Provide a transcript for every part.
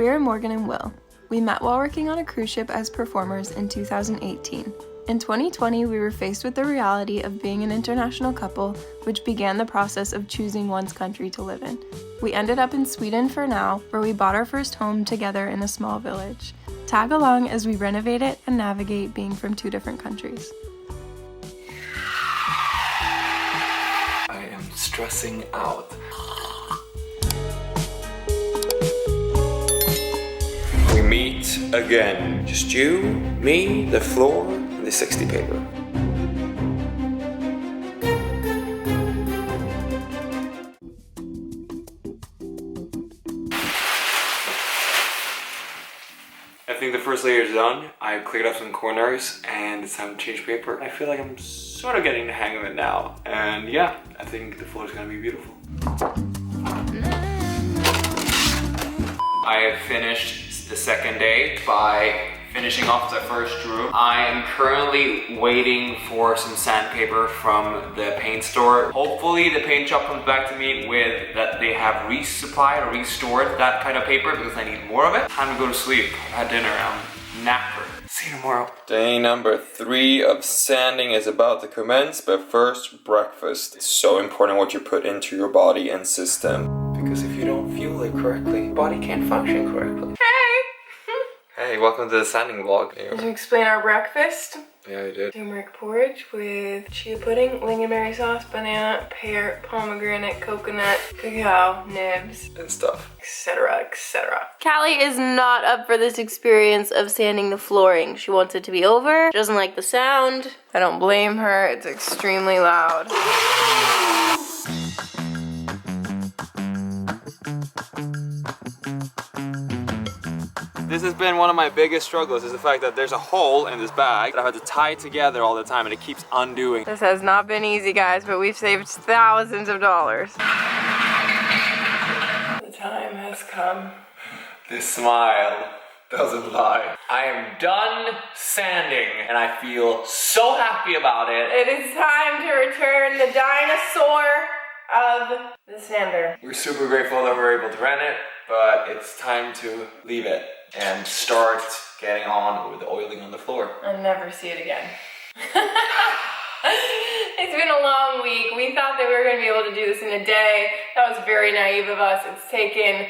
We're Morgan and Will. We met while working on a cruise ship as performers in 2018. In 2020, we were faced with the reality of being an international couple, which began the process of choosing one's country to live in. We ended up in Sweden for now, where we bought our first home together in a small village. Tag along as we renovate it and navigate being from two different countries. I am stressing out. We meet again. Just you, me, the floor, and the 60 paper. I think the first layer is done. I cleared up some corners and it's time to change paper. I feel like I'm sort of getting the hang of it now. And yeah, I think the floor is gonna be beautiful. I have finished the second day by finishing off the first room. I am currently waiting for some sandpaper from the paint store. Hopefully the paint shop comes back to me with that they have resupplied or restored that kind of paper because I need more of it. Time to go to sleep. I had dinner. I'm knackered. See you tomorrow. Day number 3 of sanding is about to commence, but first, breakfast. It's so important what you put into your body and system. Because if you don't fuel it correctly, your body can't function correctly. Hey, welcome to the sanding vlog. Did you explain our breakfast? Yeah, I did. Turmeric porridge with chia pudding, lingonberry sauce, banana, pear, pomegranate, coconut, cacao, nibs, And stuff. etc., etc. Callie is not up for this experience of sanding the flooring. She wants it to be over. She doesn't like the sound. I don't blame her. It's extremely loud. This has been one of my biggest struggles is the fact that there's a hole in this bag that I've had to tie together all the time and it keeps undoing. This has not been easy, guys, but we've saved thousands of dollars. The time has come. This smile doesn't lie. I am done sanding and I feel so happy about it. It is time to return the dinosaur of the sander. We're super grateful that we were able to rent it, but it's time to leave it and start getting on with the oiling on the floor. I'll never see it again. It's been a long week. We thought that we were going to be able to do this in a day. That was very naive of us. It's taken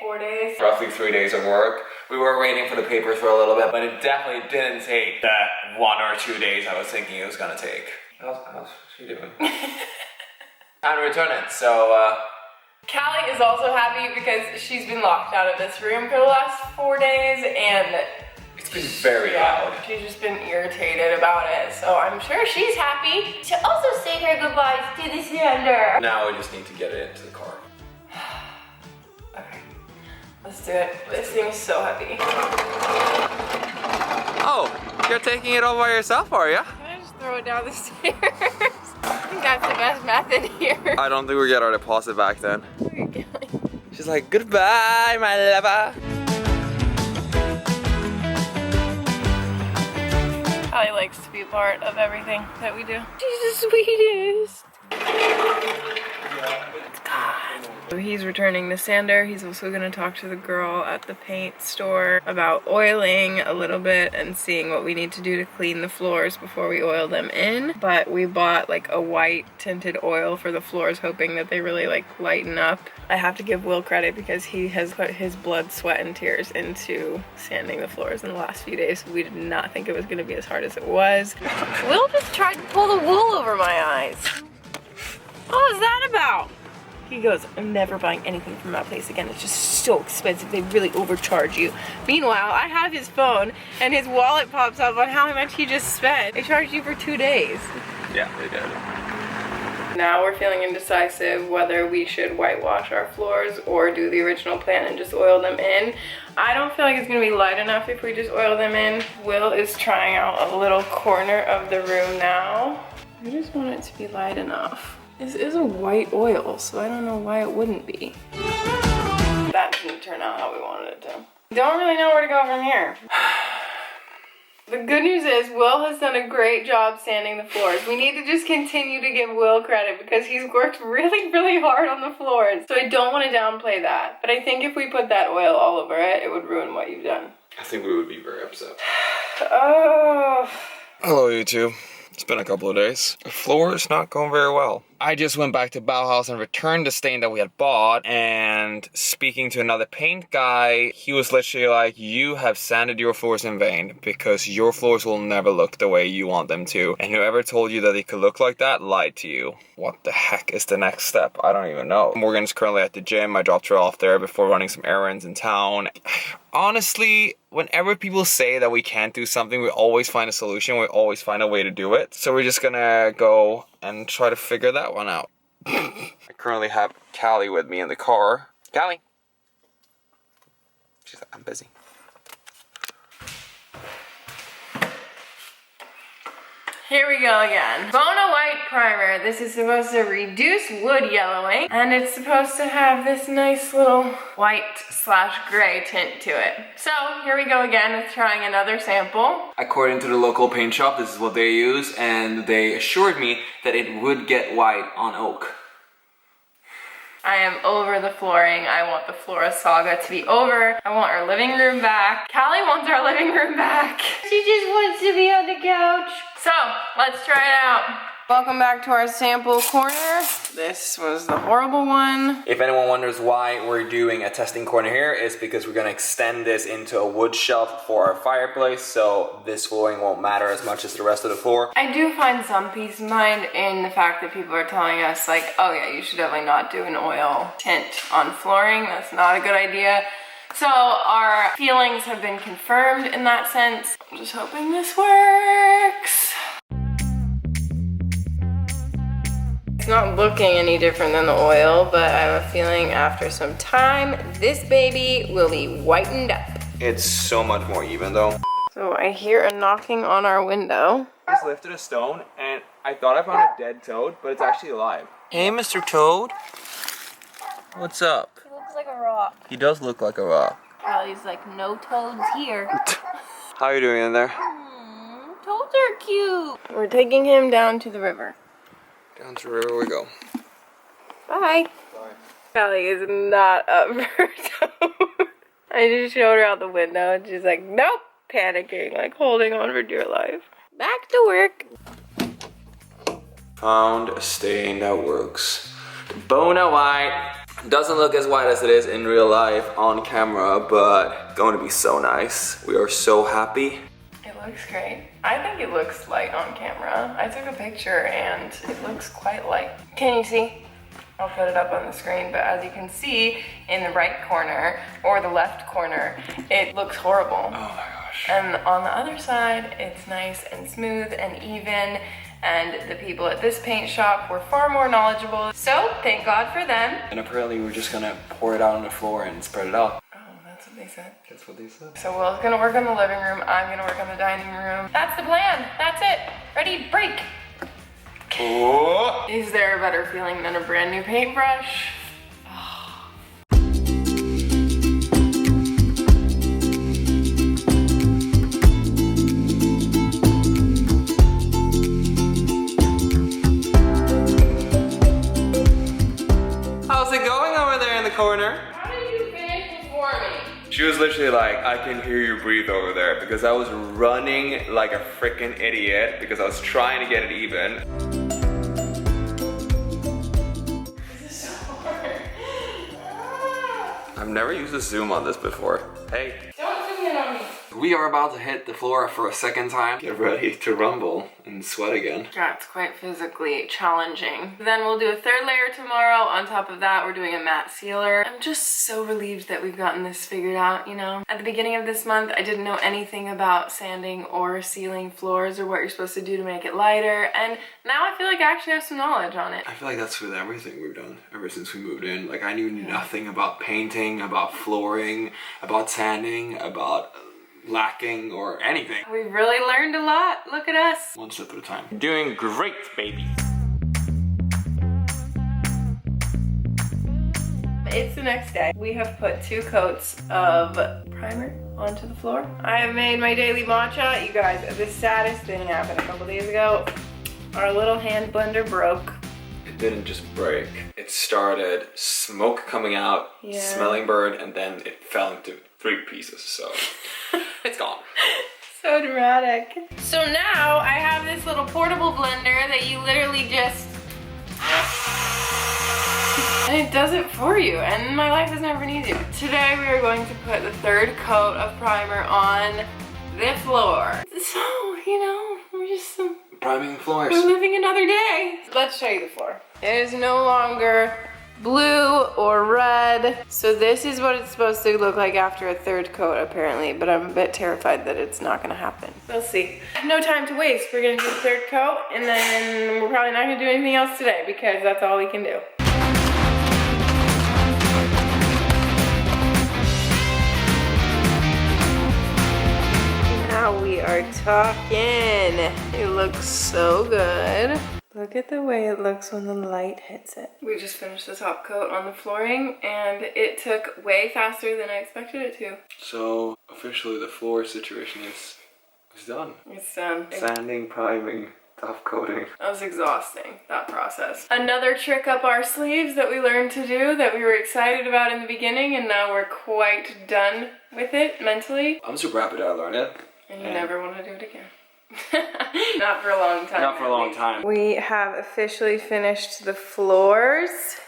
4 days. Roughly 3 days of work. We were waiting for the papers for a little bit, but it definitely didn't take that 1 or 2 days I was thinking it was gonna take. How's she doing? Time to return it, so Callie is also happy because she's been locked out of this room for the last 4 days and it's been very loud. She's just been irritated about it, so I'm sure she's happy to also say her goodbyes to the sander. Now we just need to get it into the car. Okay, let's do it. This thing is so heavy. Oh, you're taking it all by yourself, are you? Can I just throw it down the stairs? I think that's the best method here. I don't think we get our deposit back then. Where are you going? She's like, goodbye, my lover. Callie likes to be a part of everything that we do. She's the sweetest. So he's returning the sander. He's also gonna talk to the girl at the paint store about oiling a little bit and seeing what we need to do to clean the floors before we oil them in. But we bought like a white tinted oil for the floors, hoping that they really like lighten up. I have to give Will credit because he has put his blood, sweat, and tears into sanding the floors in the last few days. We did not think it was gonna be as hard as it was. Will just tried to pull the wool over my eyes. What was that about? He goes, I'm never buying anything from that place again. It's just so expensive. They really overcharge you. Meanwhile, I have his phone and his wallet pops up on how much he just spent. They charged you for 2 days. Yeah, they did. Now we're feeling indecisive whether we should whitewash our floors or do the original plan and just oil them in. I don't feel like it's gonna be light enough if we just oil them in. Will is trying out a little corner of the room now. I just want it to be light enough. This is a white oil, so I don't know why it wouldn't be. That didn't turn out how we wanted it to. Don't really know where to go from here. The good news is Will has done a great job sanding the floors. We need to just continue to give Will credit because he's worked really, really hard on the floors. So I don't want to downplay that. But I think if we put that oil all over it, it would ruin what you've done. I think we would be very upset. Oh. Hello, YouTube. It's been a couple of days. The floor is not going very well. I just went back to Bauhaus and returned the stain that we had bought, and speaking to another paint guy, he was literally like, you have sanded your floors in vain because your floors will never look the way you want them to, and whoever told you that they could look like that lied to you. What the heck is the next step? I don't even know. Morgan's currently at the gym. I dropped her off there before running some errands in town. Honestly, whenever people say that we can't do something, we always find a solution. We always find a way to do it. So we're just gonna go and try to figure that one out. I currently have Callie with me in the car. Callie. She's like, I'm busy. Here we go again. Bona white primer. This is supposed to reduce wood yellowing, and it's supposed to have this nice little white/gray tint to it. So here we go again with trying another sample. According to the local paint shop, this is what they use, and they assured me that it would get white on oak. I am over the flooring. I want the Flora saga to be over. I want our living room back. Callie wants our living room back. She just wants to be on the couch. So, let's try it out. Welcome back to our sample corner. This was the horrible one. If anyone wonders why we're doing a testing corner here, it's because we're gonna extend this into a wood shelf for our fireplace, so this flooring won't matter as much as the rest of the floor. I do find some peace of mind in the fact that people are telling us like, oh yeah, you should definitely not do an oil tint on flooring. That's not a good idea. So our feelings have been confirmed in that sense. I'm just hoping this works. It's not looking any different than the oil, but I have a feeling after some time, this baby will be whitened up. It's so much more even though. So I hear a knocking on our window. I just lifted a stone and I thought I found a dead toad, but it's actually alive. Hey, Mr. Toad. What's up? He looks like a rock. He does look like a rock. Callie's like, no toads here. How are you doing in there? Toads are cute. We're taking him down to the river. Down to the river we go. Bye. Bye. Callie is not up for toad. I just showed her out the window and she's like, nope, panicking, like holding on for dear life. Back to work. Found a stain that works. Bona white. Doesn't look as white as it is in real life on camera, but going to be so nice. We are so happy. It looks great. I think it looks light on camera. I took a picture and it looks quite light. Can you see? I'll put it up on the screen, but as you can see in the right corner or the left corner, it looks horrible. Oh my gosh. And on the other side, it's nice and smooth and even. And the people at this paint shop were far more knowledgeable. So thank God for them. And apparently we're just gonna pour it out on the floor and spread it out. Oh, that's what they said. That's what they said. So Will's gonna work on the living room. I'm gonna work on the dining room. That's the plan. That's it. Ready, break. Oh. Is there a better feeling than a brand new paintbrush? How's it going over there in the corner? How did you finish before me? She was literally like, I can hear you breathe over there because I was running like a freaking idiot because I was trying to get it even. This is so hard. I've never used a zoom on this before. Hey. Don't zoom in on me. We are about to hit the floor for a second time. Get ready to rumble and sweat again. Yeah, it's quite physically challenging. Then we'll do a third layer tomorrow. On top of that, we're doing a matte sealer. I'm just so relieved that we've gotten this figured out, you know? At the beginning of this month, I didn't know anything about sanding or sealing floors or what you're supposed to do to make it lighter. And now I feel like I actually have some knowledge on it. I feel like that's with everything we've done ever since we moved in. Like I knew nothing about painting, about flooring, about sanding, about lacking or anything. We've really learned a lot. Look at us. One step at a time. Doing great, baby. it's the next day. We have put 2 coats of primer onto the floor. I have made my daily matcha. You guys, the saddest thing happened a couple days ago. Our little hand blender broke. It didn't just break. It started smoke coming out, smelling burn, and then it fell into 3 pieces, so it's gone. So dramatic. So now I have this little portable blender that you literally just, and it does it for you, and my life has never been easier. Today we are going to put the 3rd coat of primer on the floor. So, you know, we're just priming floors. we're living another day. Let's show you the floor. It is no longer blue or red. So this is what it's supposed to look like after a 3rd coat apparently, but I'm a bit terrified that it's not gonna happen. We'll see. No time to waste. We're gonna do the 3rd coat and then we're probably not gonna do anything else today because that's all we can do. Now we are talking. It looks so good. Look at the way it looks when the light hits it. We just finished the top coat on the flooring and it took way faster than I expected it to. So officially the floor situation is done. It's done. Sanding, priming, top coating. That was exhausting, that process. Another trick up our sleeves that we learned to do that we were excited about in the beginning and now we're quite done with it mentally. I'm super happy that I learned it. And you never want to do it again. Not for a long time. Not for a long time. We have officially finished the floors.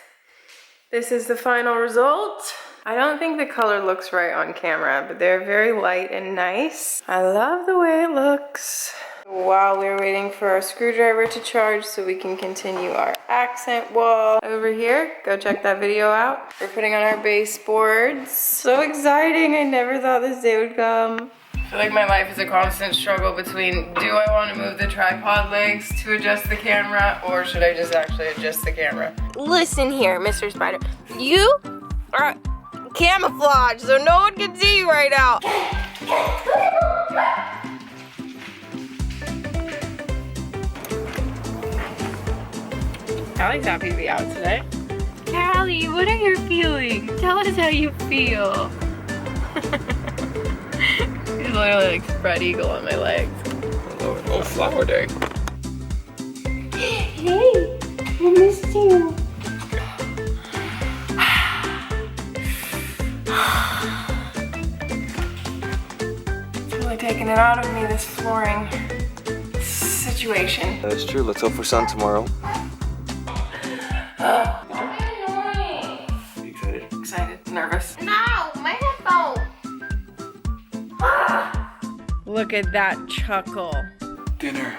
This is the final result. I don't think the color looks right on camera, but they're very light and nice. I love the way it looks. While we're waiting for our screwdriver to charge so we can continue our accent wall over here, go check that video out. We're putting on our baseboards. So exciting, I never thought this day would come. I feel like my life is a constant struggle between do I want to move the tripod legs to adjust the camera or should I just actually adjust the camera? Listen here, Mr. Spider. You are camouflage so no one can see you right now. Allie's happy to be out today. Allie, what are your feelings? Tell us how you feel. He's literally like spread eagle on my legs. Oh, flower day. Hey, I missed you. It's really taking it out of me, this flooring situation. That is true. Let's hope for sun tomorrow. Annoying. Are you excited? Excited, nervous. No, my headphone. Look at that chuckle. Dinner.